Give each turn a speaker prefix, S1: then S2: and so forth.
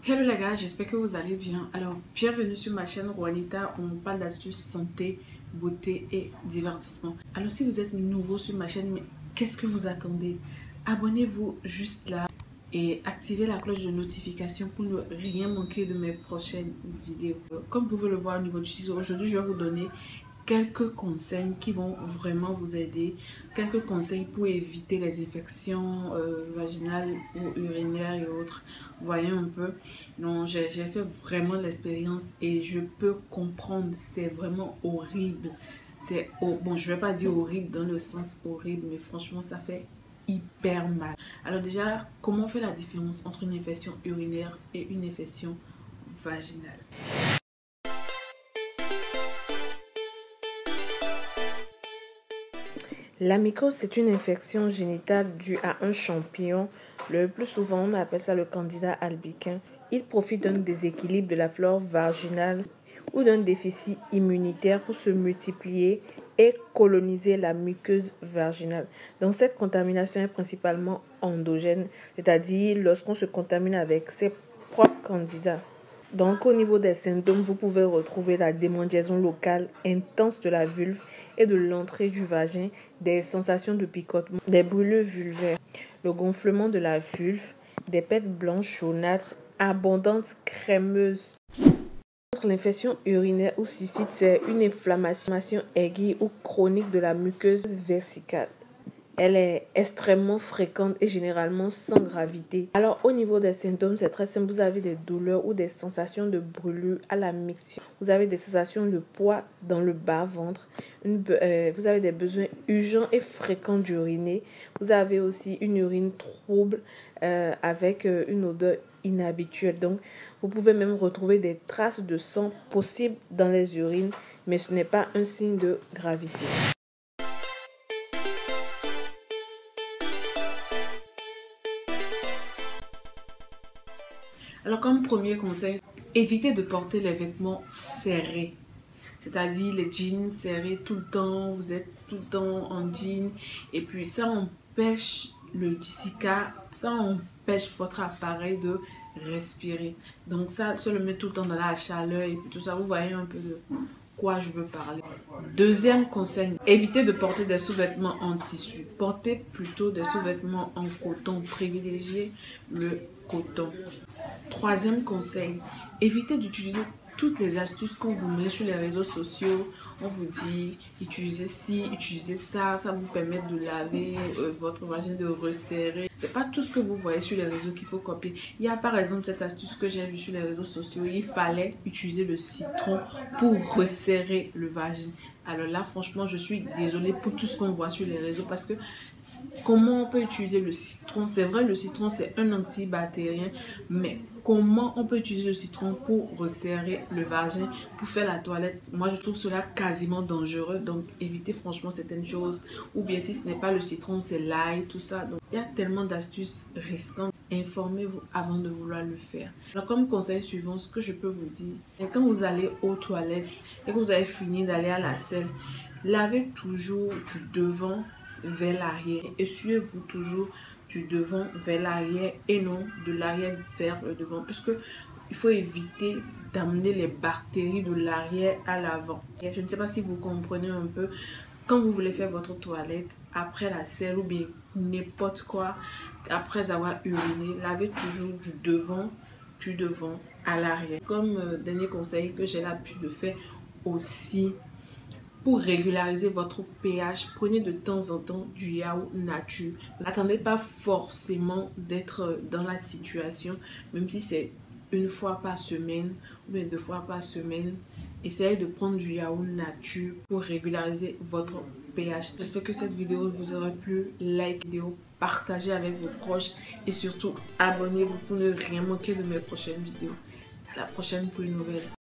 S1: Hello les gars, j'espère que vous allez bien. Alors, bienvenue sur ma chaîne Juanita où on parle d'astuces santé, beauté et divertissement. Alors, si vous êtes nouveau sur ma chaîne, mais qu'est-ce que vous attendez? Abonnez-vous juste là et activez la cloche de notification pour ne rien manquer de mes prochaines vidéos. Comme vous pouvez le voir au niveau du titre, aujourd'hui je vais vous donner quelques conseils qui vont vraiment vous aider, quelques conseils pour éviter les infections vaginales ou urinaires et autres. Voyez un peu. Donc j'ai fait vraiment l'expérience et je peux comprendre, c'est vraiment horrible. Bon, je vais pas dire horrible dans le sens horrible, mais franchement ça fait hyper mal. Alors déjà, comment on fait la différence entre une infection urinaire et une infection vaginale?
S2: La mycose, c'est une infection génitale due à un champignon. Le plus souvent, on appelle ça le Candida albicans. Il profite d'un déséquilibre de la flore vaginale ou d'un déficit immunitaire pour se multiplier et coloniser la muqueuse vaginale. Donc, cette contamination est principalement endogène, c'est-à-dire lorsqu'on se contamine avec ses propres candidats. Donc, au niveau des symptômes, vous pouvez retrouver la démangeaison locale intense de la vulve et de l'entrée du vagin, des sensations de picotement, des brûlures vulvaires, le gonflement de la vulve, des pètes blanches jaunâtres, abondantes, crémeuses. L'infection urinaire ou cystite, c'est une inflammation aiguë ou chronique de la muqueuse vesicale. Elle est extrêmement fréquente et généralement sans gravité. Alors, au niveau des symptômes, c'est très simple. Vous avez des douleurs ou des sensations de brûlure à la miction. Vous avez des sensations de poids dans le bas-ventre. Vous avez des besoins urgents et fréquents d'uriner. Vous avez aussi une urine trouble avec une odeur inhabituelle. Donc, vous pouvez même retrouver des traces de sang possibles dans les urines, mais ce n'est pas un signe de gravité.
S1: Alors comme premier conseil, évitez de porter les vêtements serrés. C'est-à-dire les jeans serrés tout le temps, vous êtes tout le temps en jean. Et puis ça empêche le dissicat, ça empêche votre appareil de respirer. Donc ça se le met tout le temps dans la chaleur et puis tout ça, vous voyez un peu de quoi je veux parler. Deuxième conseil, évitez de porter des sous-vêtements en tissu. Portez plutôt des sous-vêtements en coton. Privilégiez le coton. Troisième conseil, évitez d'utiliser toutes les astuces qu'on vous met sur les réseaux sociaux. On vous dit, utilisez ci, utilisez ça, ça vous permet de laver votre vagin, de resserrer. C'est pas tout ce que vous voyez sur les réseaux qu'il faut copier. Il y a par exemple cette astuce que j'ai vue sur les réseaux sociaux. Il fallait utiliser le citron pour resserrer le vagin. Alors là, franchement, je suis désolée pour tout ce qu'on voit sur les réseaux parce que comment on peut utiliser le citron? C'est vrai, le citron, c'est un antibactérien, mais comment on peut utiliser le citron pour resserrer le vagin, pour faire la toilette? Moi, je trouve cela quasiment dangereux, donc évitez franchement certaines choses. Ou bien si ce n'est pas le citron, c'est l'ail, tout ça. Donc, il y a tellement d'astuces risquantes. Informez-vous avant de vouloir le faire. Alors, comme conseil suivant, ce que je peux vous dire, c'est quand vous allez aux toilettes et que vous avez fini d'aller à la selle, lavez toujours du devant vers l'arrière. Essuyez-vous toujours du devant vers l'arrière et non de l'arrière vers le devant, puisque il faut éviter d'amener les bactéries de l'arrière à l'avant. Je ne sais pas si vous comprenez un peu. Quand vous voulez faire votre toilette après la selle ou bien n'importe quoi, après avoir uriné, lavez toujours du devant à l'arrière. Comme dernier conseil que j'ai l'habitude de faire aussi, pour régulariser votre pH, prenez de temps en temps du yaourt nature. N'attendez pas forcément d'être dans la situation, même si c'est une fois par semaine ou bien 2 fois par semaine. Essayez de prendre du yaourt nature pour régulariser votre pH. J'espère que cette vidéo vous aura plu. Like la vidéo, partagez avec vos proches et surtout abonnez-vous pour ne rien manquer de mes prochaines vidéos. À la prochaine pour une nouvelle.